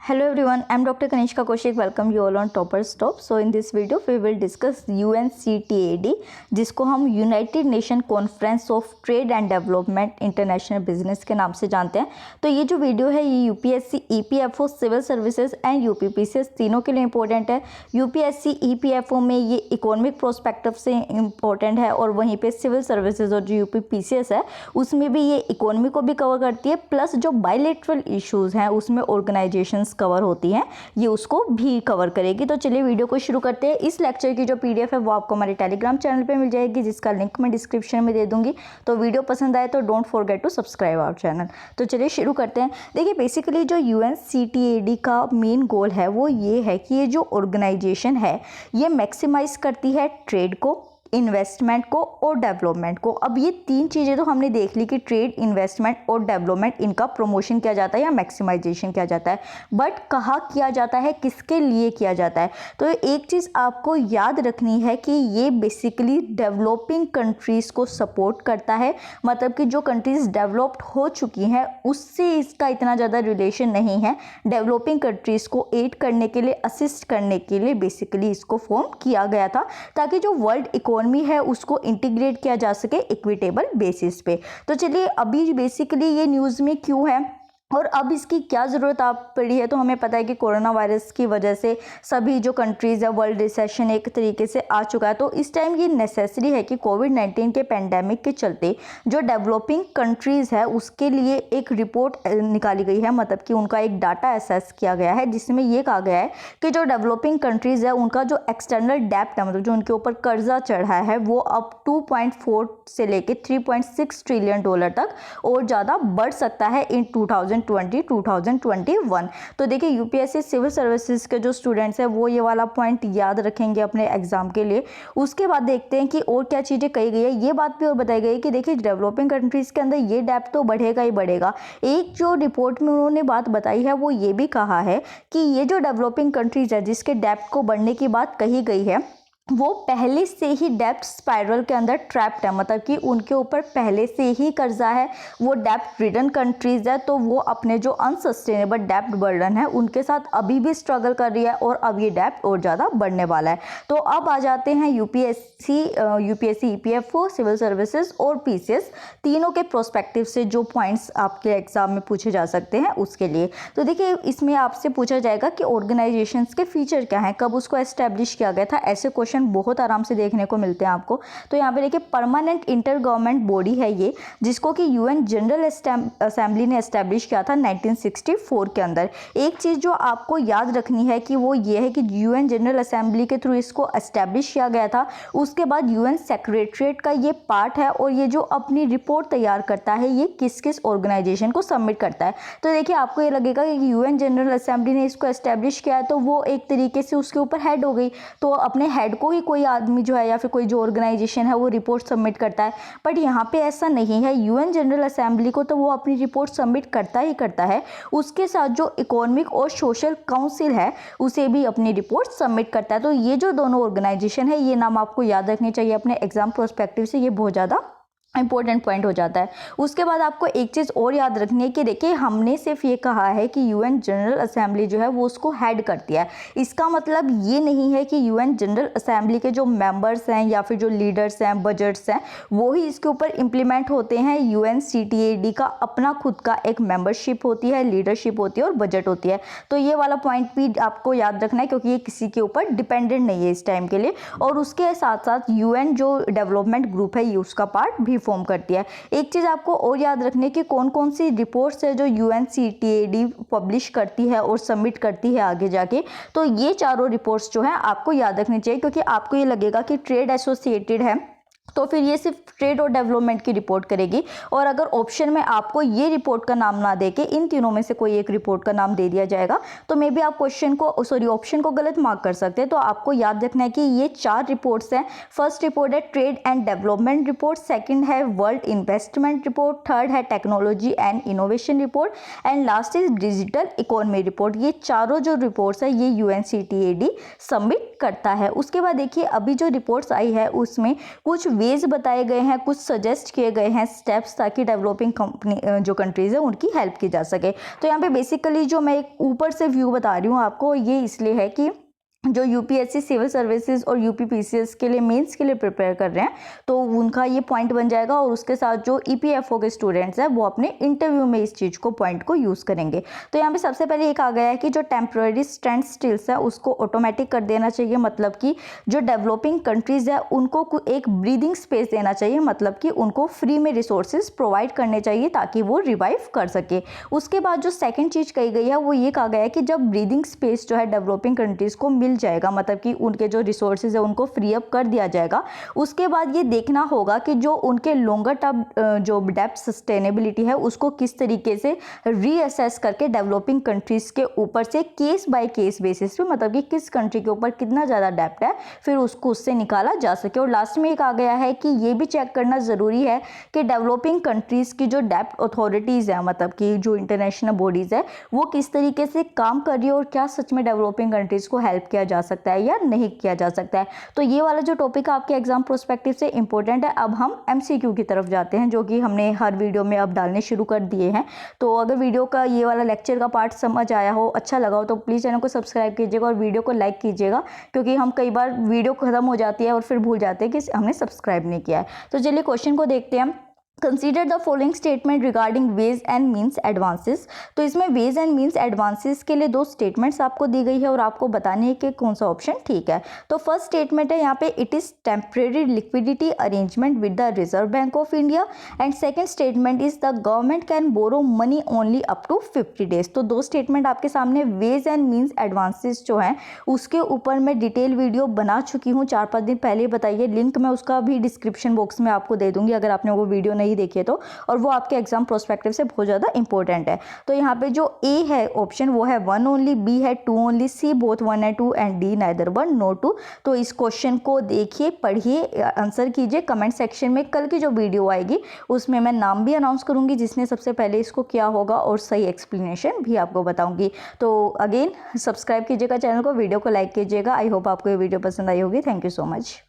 Hello everyone, I'm Dr. Kanishka Kaushik. Welcome you all on Toppers Top. So in this video we will discuss UNCTAD, जिसको हम United nation conference of trade and development international business के नाम से जानते हैं। तो ये जो वीडियो है ये UPSC, EPFO, civil services and UPPCS तीनों के लिए इंपॉर्टेंट है। यूपीएससी, ईपीएफओ में ये इकोनॉमिक प्रोस्पेक्टिव से इंपॉर्टेंट है और वहीं पे सिविल सर्विसेज और जो यूपीपीसीएस है उसमें भी ये इकोनॉमी को भी कवर करती है, प्लस जो बायलैटरल इश्यूज़ हैं उसमें ऑर्गेनाइजेशंस कवर होती हैं, ये उसको भी कवर करेगी। तो चलिए वीडियो को शुरू करते हैं। इस लेक्चर की जो पीडीएफ है वो आपको हमारे टेलीग्राम चैनल पे मिल जाएगी, जिसका लिंक मैं डिस्क्रिप्शन में दे दूंगी। तो वीडियो पसंद आए तो don't forget to subscribe our channel. तो चलिए शुरू करते हैं। देखिए बेसिकली जो यूएनसीटीएडी का मेन गोल है वो ये है कि ये जो ऑर्गेनाइजेशन है ये मैक्सिमाइज करती है ट्रेड को, इन्वेस्टमेंट को और डेवलपमेंट को। अब ये तीन चीज़ें तो हमने देख ली कि ट्रेड, इन्वेस्टमेंट और डेवलपमेंट, इनका प्रमोशन किया जाता है या मैक्सिमाइजेशन किया जाता है। बट कहाँ किया जाता है, किसके लिए किया जाता है? तो एक चीज़ आपको याद रखनी है कि ये बेसिकली डेवलपिंग कंट्रीज़ को सपोर्ट करता है। मतलब कि जो कंट्रीज़ डेवलप्ड हो चुकी हैं उससे इसका इतना ज़्यादा रिलेशन नहीं है। डेवलपिंग कंट्रीज़ को एड करने के लिए, असिस्ट करने के लिए बेसिकली इसको फॉर्म किया गया था, ताकि जो वर्ल्ड इकोनॉमी है उसको इंटीग्रेट किया जा सके इक्विटेबल बेसिस पे। तो चलिए अभी बेसिकली ये न्यूज़ में क्यों है और अब इसकी क्या ज़रूरत आप पड़ी है। तो हमें पता है कि कोरोना वायरस की वजह से सभी जो कंट्रीज़ है वर्ल्ड रिसेशन एक तरीके से आ चुका है। तो इस टाइम ये नेसेसरी है कि कोविड-19 के पैंडेमिक के चलते जो डेवलपिंग कंट्रीज़ है उसके लिए एक रिपोर्ट निकाली गई है। मतलब कि उनका एक डाटा असेस किया गया है, जिसमें ये कहा गया है कि जो डेवलपिंग कंट्रीज़ है उनका जो एक्सटर्नल डेप्ट है, मतलब जो उनके ऊपर कर्जा चढ़ा है, वो अब 2.4 से लेके 3.6 ट्रिलियन डॉलर तक और ज़्यादा बढ़ सकता है इन 2021। तो देखिए यूपीएससी सिविल सर्विसेज के जो स्टूडेंट्स हैं वो ये वाला पॉइंट याद रखेंगे अपने एग्जाम के लिए। उसके बाद देखते हैं कि और क्या चीज़ें कही गई है। ये बात भी और बताई गई कि देखिए डेवलपिंग कंट्रीज़ के अंदर ये डेप्थ तो बढ़ेगा ही बढ़ेगा। एक जो रिपोर्ट में उन्होंने बात बताई है वो ये भी कहा है कि ये जो डेवलपिंग कंट्रीज़ है जिसके डेप्थ को बढ़ने की बात कही गई है वो पहले से ही डेप्ट स्पाइरल के अंदर ट्रैप्ड है। मतलब कि उनके ऊपर पहले से ही कर्जा है, वो डेप्ट रिडन कंट्रीज़ है, तो वो अपने जो अनसस्टेनेबल डेप्ट बर्डन है उनके साथ अभी भी स्ट्रगल कर रही है और अब ये डेप्ट और ज़्यादा बढ़ने वाला है। तो अब आ जाते हैं यूपीएससी, ईपीएफओ, सिविल सर्विसेज और पीसीएस तीनों के प्रोस्पेक्टिव से जो पॉइंट्स आपके एग्जाम में पूछे जा सकते हैं उसके लिए। तो देखिए इसमें आपसे पूछा जाएगा कि ऑर्गेनाइजेशंस के फीचर क्या हैं, कब उसको एस्टेब्लिश किया गया था। ऐसे क्वेश्चन बहुत आराम से देखने को मिलते हैं आपको। तो यहाँ पे देखिए परमानेंट इंटर गवर्नमेंट बॉडी है ये, जिसको कि यूएन जनरल असेंबली ने एस्टेब्लिश किया था 1964 के अंदर। एक चीज़ जो आपको याद रखनी है कि वो ये है कि यूएन जनरल असेंबली के थ्रू इसको एस्टेब्लिश किया गया था। उसके बाद यूएन सेक्रेटरीट का ये पार्ट है और ये जो अपनी रिपोर्ट तैयार करता है ये किस किस ऑर्गेनाइजेशन को सबमिट करता है। तो देखिए आपको ये लगेगा कि यूएन जनरल असेंबली ने इसको एस्टेब्लिश किया है तो वो एक तरीके से उसके ऊपर हेड हो गई, तो अपने हेड को ही कोई आदमी जो है या फिर कोई जो ऑर्गेनाइजेशन है वो रिपोर्ट सबमिट करता है। बट यहाँ पे ऐसा नहीं है। यूएन जनरल असेंबली को तो वो अपनी रिपोर्ट सबमिट करता ही करता है, उसके साथ जो इकोनॉमिक और सोशल काउंसिल है उसे भी अपनी रिपोर्ट सबमिट करता है। तो ये जो दोनों ऑर्गेनाइजेशन है ये नाम आपको याद रखने चाहिए अपने एग्जाम प्रोस्पेक्टिव से, ये बहुत ज़्यादा इंपॉर्टेंट पॉइंट हो जाता है। उसके बाद आपको एक चीज़ और याद रखनी है कि देखिए हमने सिर्फ ये कहा है कि यूएन जनरल असेंबली जो है वो उसको हेड करती है। इसका मतलब ये नहीं है कि यूएन जनरल असेंबली के जो मेंबर्स हैं या फिर जो लीडर्स हैं, बजट्स हैं, वो ही इसके ऊपर इम्प्लीमेंट होते हैं। यूएनसीटीएडी का अपना खुद का एक मेंबरशिप होती है, लीडरशिप होती है और बजट होती है। तो ये वाला पॉइंट भी आपको याद रखना है क्योंकि ये किसी के ऊपर डिपेंडेंट नहीं है इस टाइम के लिए। और उसके साथ साथ यूएन जो डेवलपमेंट ग्रुप है ये उसका पार्ट भी फॉर्म करती है। एक चीज़ आपको और याद रखने की कौन कौन सी रिपोर्ट्स है जो यूएनसीटीएडी पब्लिश करती है और सबमिट करती है आगे जाके। तो ये चारों रिपोर्ट्स जो है आपको याद रखनी चाहिए, क्योंकि आपको ये लगेगा कि ट्रेड एसोसिएटेड है तो फिर ये सिर्फ ट्रेड और डेवलपमेंट की रिपोर्ट करेगी। और अगर ऑप्शन में आपको ये रिपोर्ट का नाम ना देके इन तीनों में से कोई एक रिपोर्ट का नाम दे दिया जाएगा तो मे बी आप ऑप्शन को गलत मार्क कर सकते हैं। तो आपको याद रखना है कि ये 4 रिपोर्ट्स हैं। फर्स्ट रिपोर्ट है trade and development report, second है वर्ल्ड इन्वेस्टमेंट रिपोर्ट, थर्ड है technology and innovation report and last is digital economy report. ये चारों जो रिपोर्ट्स है ये यूएनसीटीएडी सबमिट करता है। उसके बाद देखिए अभी जो रिपोर्ट्स आई है उसमें कुछ वेज बताए गए हैं, कुछ सजेस्ट किए गए हैं स्टेप्स, ताकि डेवलपिंग कंपनी जो कंट्रीज़ है उनकी हेल्प की जा सके। तो यहाँ पे बेसिकली जो मैं एक ऊपर से व्यू बता रही हूँ आपको, ये इसलिए है कि जो यूपीएससी सिविल सर्विसेज और यूपीपीसीएस के लिए मेंस के लिए प्रिपेयर कर रहे हैं, तो उनका ये पॉइंट बन जाएगा, और उसके साथ जो ईपीएफओ के स्टूडेंट्स हैं वो अपने इंटरव्यू में इस चीज़ को पॉइंट को यूज़ करेंगे। तो यहाँ पे सबसे पहले एक आ गया है कि जो टेम्प्रेरी स्टैंड स्टिल्स है उसको ऑटोमेटिक कर देना चाहिए, मतलब कि जो डेवलपिंग कंट्रीज़ है उनको एक ब्रीदिंग स्पेस देना चाहिए, मतलब कि उनको फ्री में रिसोर्सेज प्रोवाइड करने चाहिए ताकि वो रिवाइव कर सके। उसके बाद जो सेकेंड चीज़ कही गई है वो ये कहा गया है कि जब ब्रीदिंग स्पेस जो है डेवलपिंग कंट्रीज़ को मिल जाएगा, मतलब कि उनके जो रिसोर्सेज है उनको फ्री अप कर दिया जाएगा, उसके बाद ये देखना होगा कि जो उनके लॉन्गर टर्म जो डेप्थ सस्टेनेबिलिटी है उसको किस तरीके से रीअसेस करके डेवलपिंग कंट्रीज के ऊपर से केस बाय केस बेसिस पे, मतलब कि किस कंट्री के ऊपर कितना ज़्यादा डेप्थ है, फिर उसको उससे निकाला जा सके। और लास्ट में एक आ गया है कि ये भी चेक करना ज़रूरी है कि डेवलपिंग कंट्रीज़ की जो डेप्थ अथॉरिटीज़ है, मतलब कि जो इंटरनेशनल बॉडीज़ है वो किस तरीके से काम कर रही है, और क्या सच में डेवलपिंग कंट्रीज़ को हेल्प किया जा सकता है या नहीं किया जा सकता है। तो ये वाला जो टॉपिक आपके एग्जाम प्रोस्पेक्टिव से इंपॉर्टेंट है। अब हम एमसीक्यू की तरफ जाते हैं, जो कि हमने हर वीडियो में अब डालने शुरू कर दिए हैं। तो अगर वीडियो का ये वाला लेक्चर का पार्ट समझ आया हो, अच्छा लगा हो, तो प्लीज़ चैनल को सब्सक्राइब कीजिएगा और वीडियो को लाइक कीजिएगा, क्योंकि हम कई बार वीडियो खत्म हो जाती है और फिर भूल जाते हैं कि हमने सब्सक्राइब नहीं किया है। तो चलिए क्वेश्चन को देखते हैं। Consider the following statement regarding ways and means advances. तो इसमें वेज एंड मीन्स एडवांसेस के लिए दो स्टेटमेंट्स आपको दी गई है और आपको बताने है कि कौन सा ऑप्शन ठीक है। तो फर्स्ट स्टेटमेंट है यहाँ पे, it is temporary liquidity arrangement with the Reserve Bank of India, and second statement is the government can borrow money only up to 50 days. तो दो स्टेटमेंट आपके सामने, वेज एंड मीन्स एडवांसेस जो हैं उसके ऊपर मैं डिटेल वीडियो बना चुकी हूँ 4-5 दिन पहले बताइए, लिंक मैं उसका भी डिस्क्रिप्शन बॉक्स में आपको दे दूंगी अगर आपने वो वीडियो नहीं देखिए तो, और वो आपके एग्जाम प्रोस्पेक्टिव से बहुत ज़्यादा इंपॉर्टेंट है। तो यहाँ पे जो ए है ऑप्शन वो है 1 ओनली, बी है 2 only, C both 1 and 2 and D neither 1 no 2। तो इस क्वेश्चन को देखिए, पढ़िए, आंसर कीजिए कमेंट सेक्शन में। कल की जो वीडियो आएगी उसमें मैं नाम भी अनाउंस करूंगी जिसने सबसे पहले इसको किया होगा, और सही एक्सप्लेनेशन भी आपको बताऊंगी। तो अगेन सब्सक्राइब कीजिएगा चैनल को, वीडियो को लाइक कीजिएगा। आई होप आपको ये वीडियो पसंद आई होगी। Thank you so much.